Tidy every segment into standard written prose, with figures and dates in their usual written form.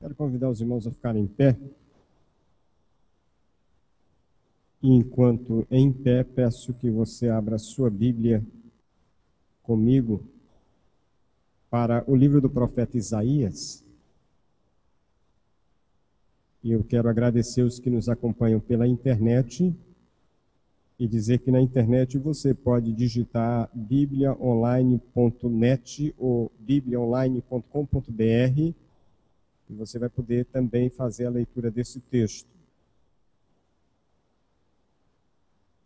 Quero convidar os irmãos a ficarem em pé. E enquanto em pé, peço que você abra a sua Bíblia comigo para o livro do profeta Isaías. E eu quero agradecer os que nos acompanham pela internet e dizer que na internet você pode digitar bibliaonline.net ou bibliaonline.com.br e você vai poder também fazer a leitura desse texto.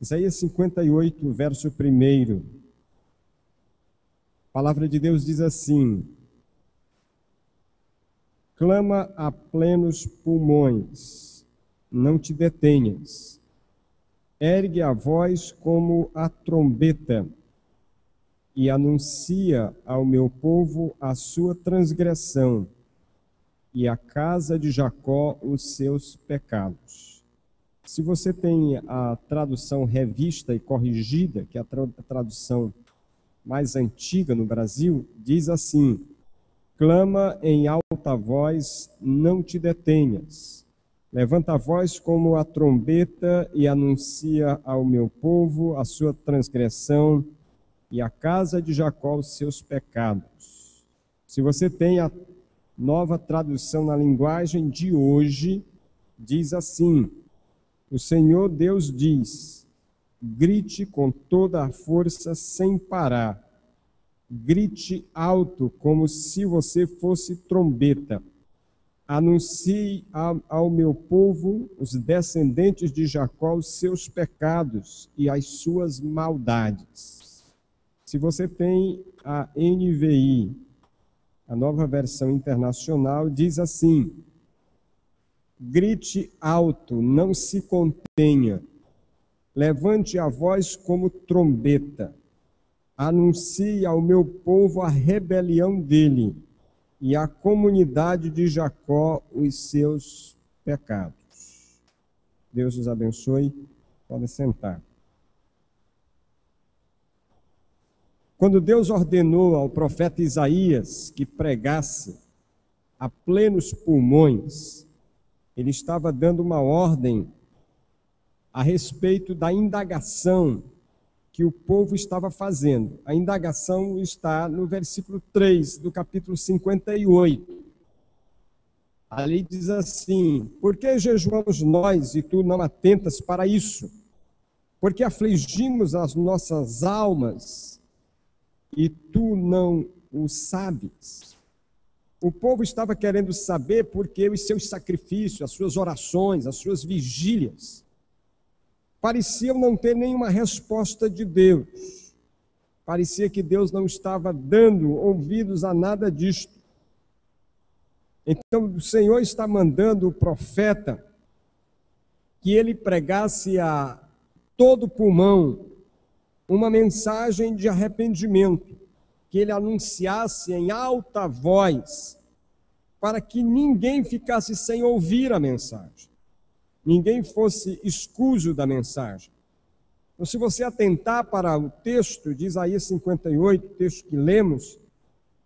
Isaías 58, verso 1. A palavra de Deus diz assim: clama a plenos pulmões, não te detenhas. Ergue a voz como a trombeta e anuncia ao meu povo a sua transgressão e à casa de Jacó os seus pecados. Se você tem a tradução revista e corrigida, que é a tradução mais antiga no Brasil, diz assim: clama em alta voz, não te detenhas. Levanta a voz como a trombeta e anuncia ao meu povo a sua transgressão e à casa de Jacó os seus pecados. Se você tem a nova tradução na linguagem de hoje, diz assim: o Senhor Deus diz, grite com toda a força sem parar. Grite alto como se você fosse trombeta. Anuncie ao meu povo, os descendentes de Jacó, os seus pecados e as suas maldades. Se você tem a NVI, a nova versão internacional, diz assim: grite alto, não se contenha. Levante a voz como trombeta. Anuncie ao meu povo a rebelião dele e à comunidade de Jacó os seus pecados. Deus os abençoe. Podem sentar. Quando Deus ordenou ao profeta Isaías que pregasse a plenos pulmões, ele estava dando uma ordem a respeito da indagação que o povo estava fazendo. A indagação está no versículo 3 do capítulo 58. Ali diz assim: por que jejuamos nós e tu não atentas para isso? Porque afligimos as nossas almas e tu não o sabes? O povo estava querendo saber porque os seus sacrifícios, as suas orações, as suas vigílias pareciam não ter nenhuma resposta de Deus. Parecia que Deus não estava dando ouvidos a nada disto. Então o Senhor está mandando o profeta que ele pregasse a todo pulmão uma mensagem de arrependimento, que ele anunciasse em alta voz, para que ninguém ficasse sem ouvir a mensagem. Ninguém fosse escuso da mensagem. Então, se você atentar para o texto de Isaías 58, o texto que lemos,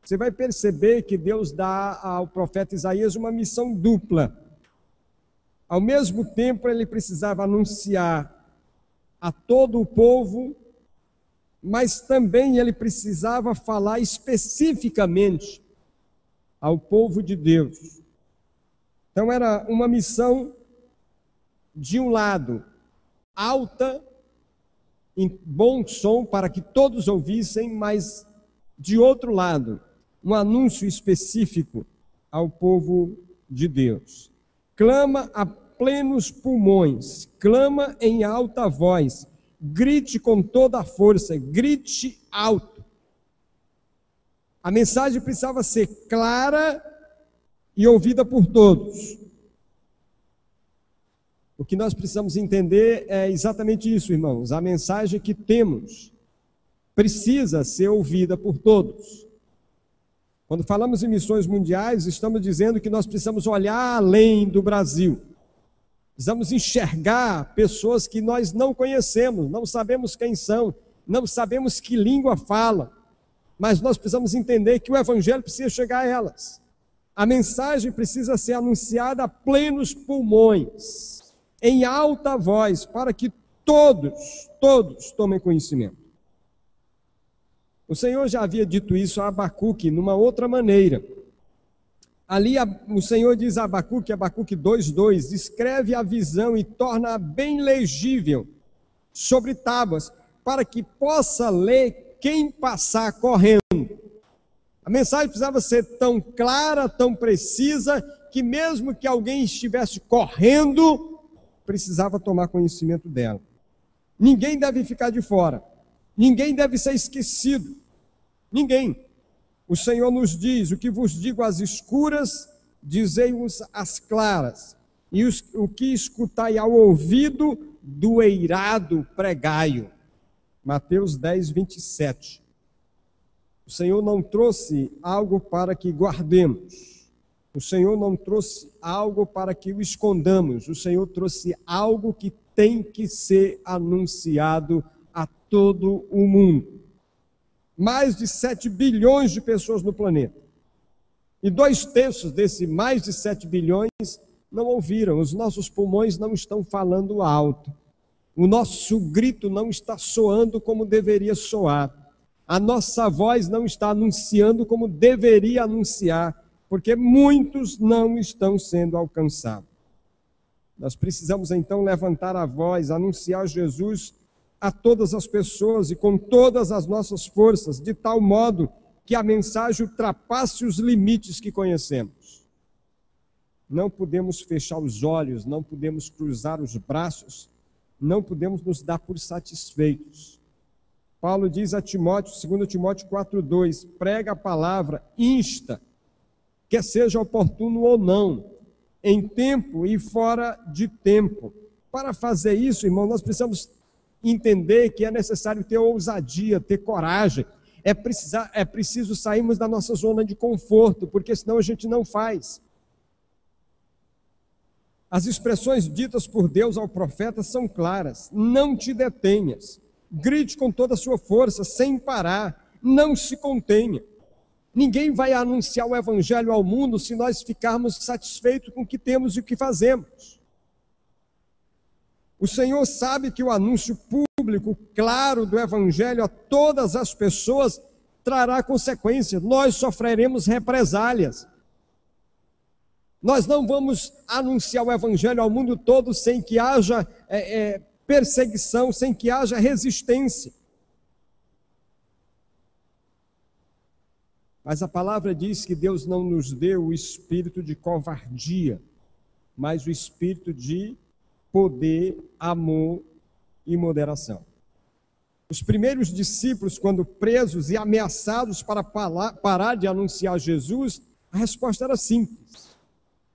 você vai perceber que Deus dá ao profeta Isaías uma missão dupla. Ao mesmo tempo, ele precisava anunciar a todo o povo, mas também ele precisava falar especificamente ao povo de Deus. Então, era uma missão, de um lado, alta, em bom som, para que todos ouvissem, mas, de outro lado, um anúncio específico ao povo de Deus. Clama a plenos pulmões, clama em alta voz, grite com toda a força, grite alto. A mensagem precisava ser clara e ouvida por todos. O que nós precisamos entender é exatamente isso, irmãos. A mensagem que temos precisa ser ouvida por todos. Quando falamos em missões mundiais, estamos dizendo que nós precisamos olhar além do Brasil. Precisamos enxergar pessoas que nós não conhecemos, não sabemos quem são, não sabemos que língua falam, mas nós precisamos entender que o Evangelho precisa chegar a elas. A mensagem precisa ser anunciada a plenos pulmões, em alta voz, para que todos tomem conhecimento. O Senhor já havia dito isso a Abacuque, numa outra maneira. Ali o Senhor diz a Abacuque, Abacuque 2:2, escreve a visão e torna-a bem legível sobre tábuas, para que possa ler quem passar correndo. A mensagem precisava ser tão clara, tão precisa, que mesmo que alguém estivesse correndo, precisava tomar conhecimento dela. Ninguém deve ficar de fora. Ninguém deve ser esquecido. Ninguém. O Senhor nos diz: o que vos digo às escuras, dizei-vos às claras. E o que escutai ao ouvido, do eirado pregai-o. Mateus 10:27. O Senhor não trouxe algo para que guardemos. O Senhor não trouxe algo para que o escondamos. O Senhor trouxe algo que tem que ser anunciado a todo o mundo. Mais de 7 bilhões de pessoas no planeta. E 2/3 desse mais de 7 bilhões não ouviram. Os nossos pulmões não estão falando alto. O nosso grito não está soando como deveria soar. A nossa voz não está anunciando como deveria anunciar, porque muitos não estão sendo alcançados. Nós precisamos então levantar a voz, anunciar Jesus a todas as pessoas e com todas as nossas forças, de tal modo que a mensagem ultrapasse os limites que conhecemos. Não podemos fechar os olhos, não podemos cruzar os braços, não podemos nos dar por satisfeitos. Paulo diz a Timóteo, 2 Timóteo 4:2, prega a palavra, insta, quer seja oportuno ou não, em tempo e fora de tempo. Para fazer isso, irmão, nós precisamos entender que é necessário ter ousadia, ter coragem. É preciso sairmos da nossa zona de conforto, porque senão a gente não faz. As expressões ditas por Deus ao profeta são claras: não te detenhas, grite com toda a sua força, sem parar, não se contenha. Ninguém vai anunciar o evangelho ao mundo se nós ficarmos satisfeitos com o que temos e o que fazemos. O Senhor sabe que o anúncio público, claro, do evangelho a todas as pessoas trará consequências. Nós sofreremos represálias. Nós não vamos anunciar o evangelho ao mundo todo sem que haja perseguição, sem que haja resistência. Mas a palavra diz que Deus não nos deu o espírito de covardia, mas o espírito de poder, amor e moderação. Os primeiros discípulos, quando presos e ameaçados para parar de anunciar Jesus, a resposta era simples.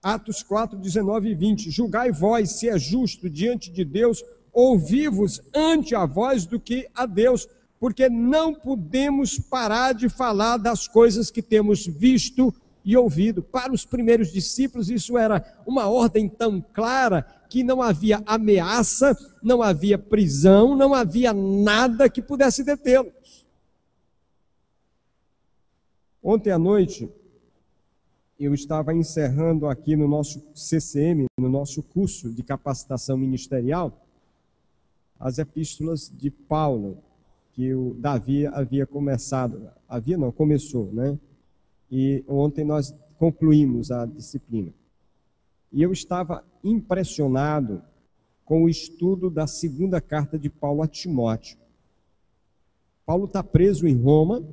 Atos 4, 19 e 20. Julgai vós se é justo diante de Deus ouvir-vos ante a vós do que a Deus, porque não podemos parar de falar das coisas que temos visto e ouvido. Para os primeiros discípulos, isso era uma ordem tão clara que não havia ameaça, não havia prisão, não havia nada que pudesse detê-los. Ontem à noite, eu estava encerrando aqui no nosso CCM, no nosso curso de capacitação ministerial, as epístolas de Paulo, que o Davi havia começou, né? E ontem nós concluímos a disciplina. E eu estava impressionado com o estudo da segunda carta de Paulo a Timóteo. Paulo está preso em Roma.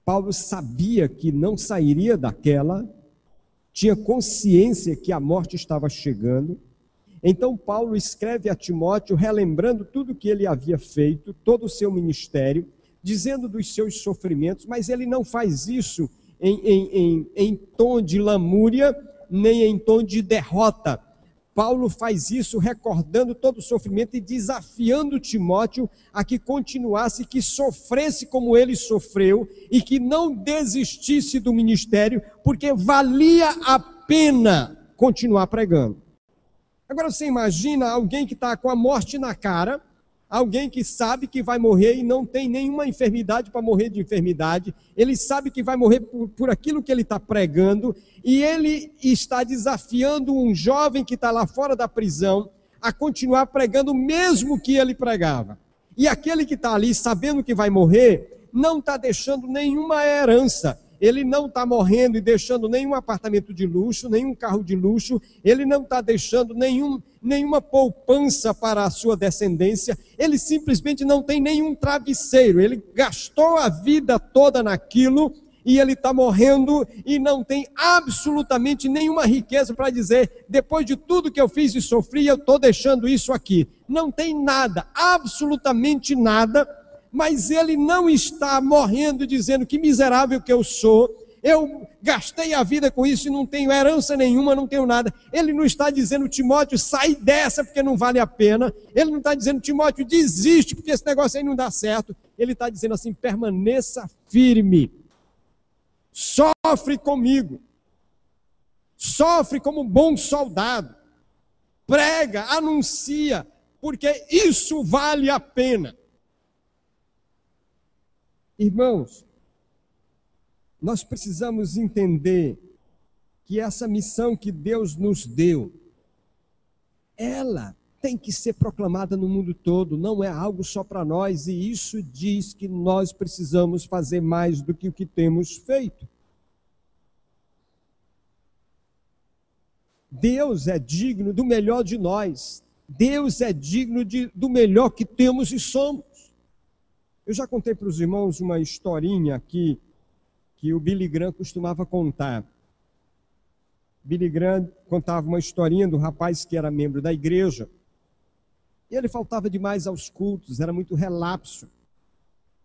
Paulo sabia que não sairia daquela, tinha consciência que a morte estava chegando. Então Paulo escreve a Timóteo relembrando tudo que ele havia feito, todo o seu ministério, dizendo dos seus sofrimentos, mas ele não faz isso em tom de lamúria, nem em tom de derrota. Paulo faz isso recordando todo o sofrimento e desafiando Timóteo a que continuasse, que sofresse como ele sofreu e que não desistisse do ministério, porque valia a pena continuar pregando. Agora você imagina alguém que está com a morte na cara, Alguém que sabe que vai morrer e não tem nenhuma enfermidade para morrer de enfermidade. Ele sabe que vai morrer por aquilo que ele está pregando. E ele está desafiando um jovem que está lá fora da prisão a continuar pregando o mesmo que ele pregava. E aquele que está ali sabendo que vai morrer, não está deixando nenhuma herança. Ele não está morrendo e deixando nenhum apartamento de luxo, nenhum carro de luxo. Ele não está deixando nenhuma poupança para a sua descendência. Ele simplesmente não tem nenhum travesseiro. Ele gastou a vida toda naquilo e ele está morrendo e não tem absolutamente nenhuma riqueza para dizer, depois de tudo que eu fiz e sofri, eu estou deixando isso aqui. Não tem nada, absolutamente nada. Mas ele não está morrendo dizendo que miserável que eu sou, eu gastei a vida com isso e não tenho herança nenhuma, não tenho nada. Ele não está dizendo, Timóteo, sai dessa porque não vale a pena. Ele não está dizendo, Timóteo, desiste porque esse negócio aí não dá certo. Ele está dizendo assim, permaneça firme, sofre comigo, sofre como um bom soldado, prega, anuncia, porque isso vale a pena. Irmãos, nós precisamos entender que essa missão que Deus nos deu, ela tem que ser proclamada no mundo todo, não é algo só para nós, e isso diz que nós precisamos fazer mais do que o que temos feito. Deus é digno do melhor de nós, Deus é digno do melhor que temos e somos. Eu já contei para os irmãos uma historinha aqui que o Billy Graham costumava contar. Billy Graham contava uma historinha do rapaz que era membro da igreja. E ele faltava demais aos cultos, era muito relapso.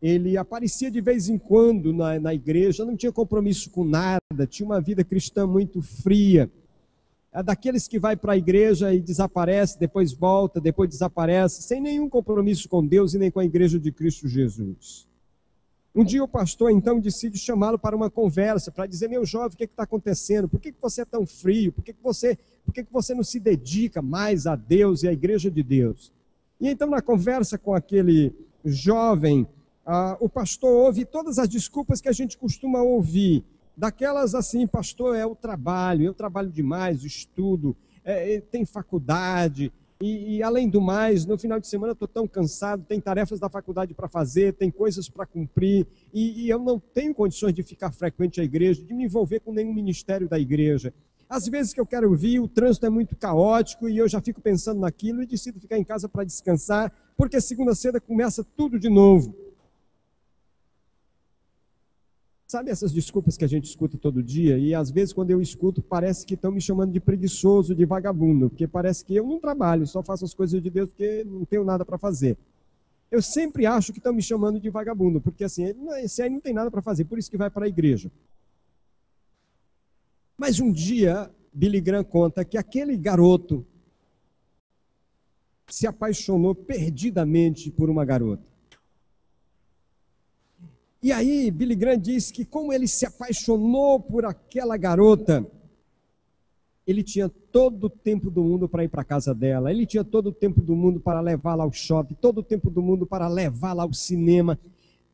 Ele aparecia de vez em quando na igreja, não tinha compromisso com nada, tinha uma vida cristã muito fria. É daqueles que vai para a igreja e desaparece, depois volta, depois desaparece, sem nenhum compromisso com Deus e nem com a igreja de Cristo Jesus. Um dia o pastor então decide chamá-lo para uma conversa, para dizer, meu jovem, o que está acontecendo? Por que você é tão frio? Por que você não se dedica mais a Deus e à igreja de Deus? E então na conversa com aquele jovem, o pastor ouve todas as desculpas que a gente costuma ouvir. Daquelas assim, pastor, eu trabalho demais, estudo, tem faculdade, e além do mais, no final de semana eu estou tão cansado, tem tarefas da faculdade para fazer, tem coisas para cumprir, e eu não tenho condições de ficar frequente à igreja, de me envolver com nenhum ministério da igreja. Às vezes que eu quero vir, o trânsito é muito caótico, e eu já fico pensando naquilo, e decido ficar em casa para descansar, porque segunda-feira começa tudo de novo. Sabe essas desculpas que a gente escuta todo dia? E às vezes quando eu escuto parece que estão me chamando de preguiçoso, de vagabundo, porque parece que eu não trabalho, só faço as coisas de Deus porque não tenho nada para fazer. Eu sempre acho que estão me chamando de vagabundo, porque assim, esse aí não tem nada para fazer, por isso que vai para a igreja. Mas um dia, Billy Graham conta que aquele garoto se apaixonou perdidamente por uma garota. E aí, Billy Graham diz que como ele se apaixonou por aquela garota, ele tinha todo o tempo do mundo para ir para a casa dela, ele tinha todo o tempo do mundo para levá-la ao shopping, todo o tempo do mundo para levá-la ao cinema.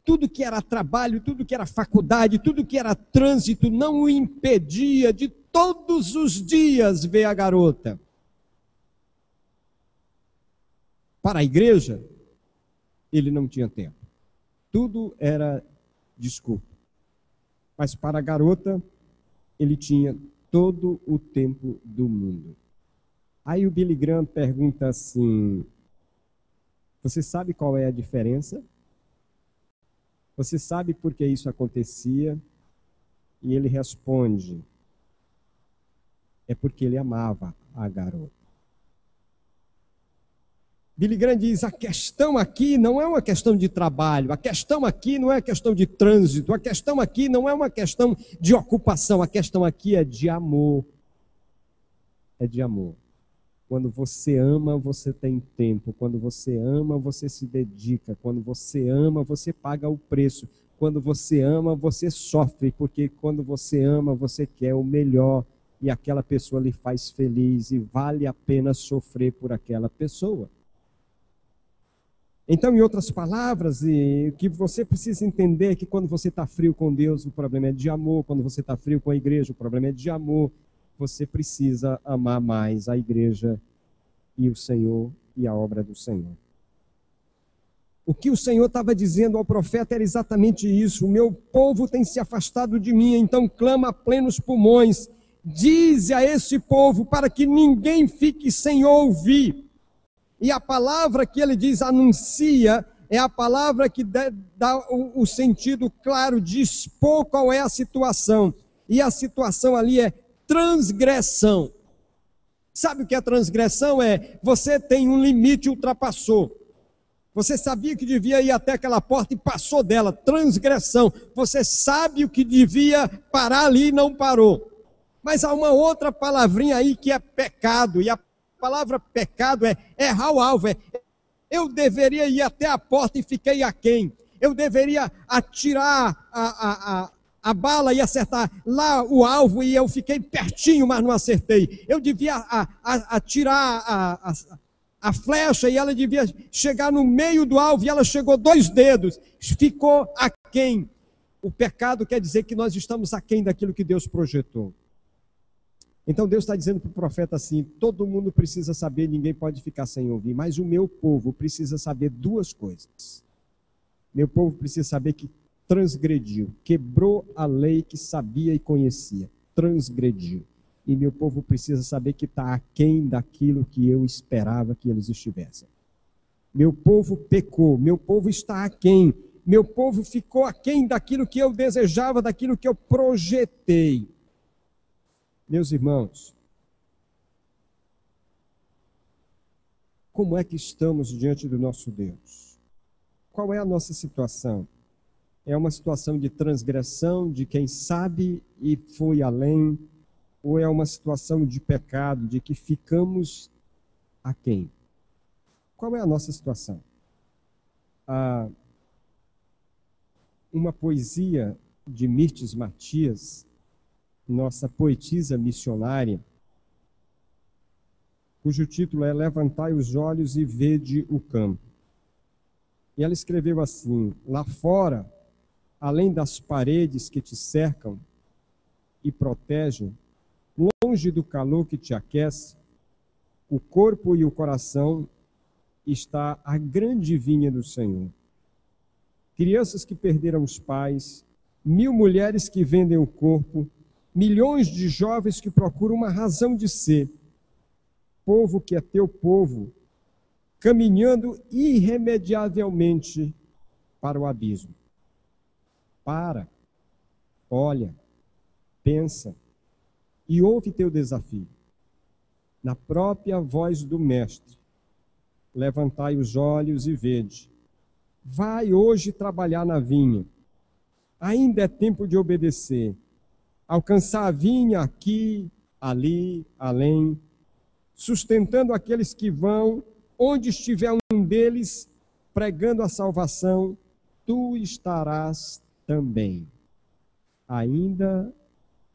Tudo que era trabalho, tudo que era faculdade, tudo que era trânsito não o impedia de todos os dias ver a garota. Para a igreja, ele não tinha tempo. Tudo era desculpa. Mas para a garota, ele tinha todo o tempo do mundo. Aí o Billy Graham pergunta assim, você sabe qual é a diferença? Você sabe por que isso acontecia? E ele responde, é porque ele amava a garota. Billy Graham diz, a questão aqui não é uma questão de trabalho, a questão aqui não é uma questão de trânsito, a questão aqui não é uma questão de ocupação, a questão aqui é de amor. É de amor. Quando você ama, você tem tempo. Quando você ama, você se dedica. Quando você ama, você paga o preço. Quando você ama, você sofre, porque quando você ama, você quer o melhor e aquela pessoa lhe faz feliz e vale a pena sofrer por aquela pessoa. Então, em outras palavras, o que você precisa entender é que quando você está frio com Deus, o problema é de amor. Quando você está frio com a igreja, o problema é de amor. Você precisa amar mais a igreja e o Senhor e a obra do Senhor. O que o Senhor estava dizendo ao profeta era exatamente isso. O meu povo tem se afastado de mim, então clama a plenos pulmões. Dize a esse povo para que ninguém fique sem ouvir. E a palavra que ele diz, anuncia, é a palavra que dá o sentido claro de expor qual é a situação. E a situação ali é transgressão. Sabe o que é transgressão? É você tem um limite e ultrapassou. Você sabia que devia ir até aquela porta e passou dela. Transgressão. Você sabe o que devia parar ali e não parou. Mas há uma outra palavrinha aí que é pecado. E a palavra pecado é errar o alvo. Eu deveria ir até a porta e fiquei aquém. Eu deveria atirar a bala e acertar lá o alvo e eu fiquei pertinho, mas não acertei. Eu devia atirar a flecha e ela devia chegar no meio do alvo e ela chegou 2 dedos. Ficou aquém. O pecado quer dizer que nós estamos aquém daquilo que Deus projetou. Então Deus está dizendo para o profeta assim, todo mundo precisa saber, ninguém pode ficar sem ouvir, mas o meu povo precisa saber 2 coisas. Meu povo precisa saber que transgrediu, quebrou a lei que sabia e conhecia, transgrediu. E meu povo precisa saber que está aquém daquilo que eu esperava que eles estivessem. Meu povo pecou, meu povo está aquém, meu povo ficou aquém daquilo que eu desejava, daquilo que eu projetei. Meus irmãos, como é que estamos diante do nosso Deus? Qual é a nossa situação? É uma situação de transgressão, de quem sabe e foi além, ou é uma situação de pecado, de que ficamos aquém? Qual é a nossa situação? Uma poesia de Mirtes Matias, nossa poetisa missionária, cujo título é Levantai os olhos e vede o campo. E ela escreveu assim, lá fora, além das paredes que te cercam e protegem, longe do calor que te aquece, o corpo e o coração está a grande vinha do Senhor. Crianças que perderam os pais, 1000 mulheres que vendem o corpo, milhões de jovens que procuram uma razão de ser, povo que é teu povo, caminhando irremediavelmente para o abismo. Para, olha, pensa e ouve teu desafio. Na própria voz do Mestre, levantai os olhos e vede. Vai hoje trabalhar na vinha. Ainda é tempo de obedecer. Alcançar a vinha aqui, ali, além, sustentando aqueles que vão, onde estiver um deles, pregando a salvação, tu estarás também. Ainda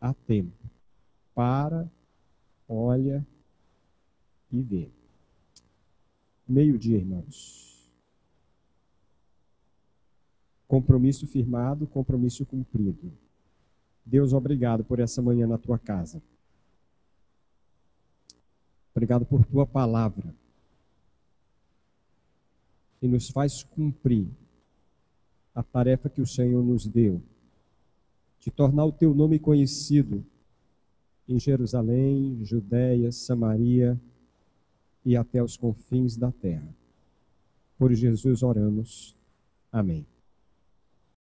há tempo. Para, olha e vê. Meio-dia, irmãos. Compromisso firmado, compromisso cumprido. Deus, obrigado por essa manhã na tua casa. Obrigado por tua palavra. E nos faz cumprir a tarefa que o Senhor nos deu, de tornar o teu nome conhecido em Jerusalém, Judéia, Samaria e até os confins da terra. Por Jesus oramos. Amém.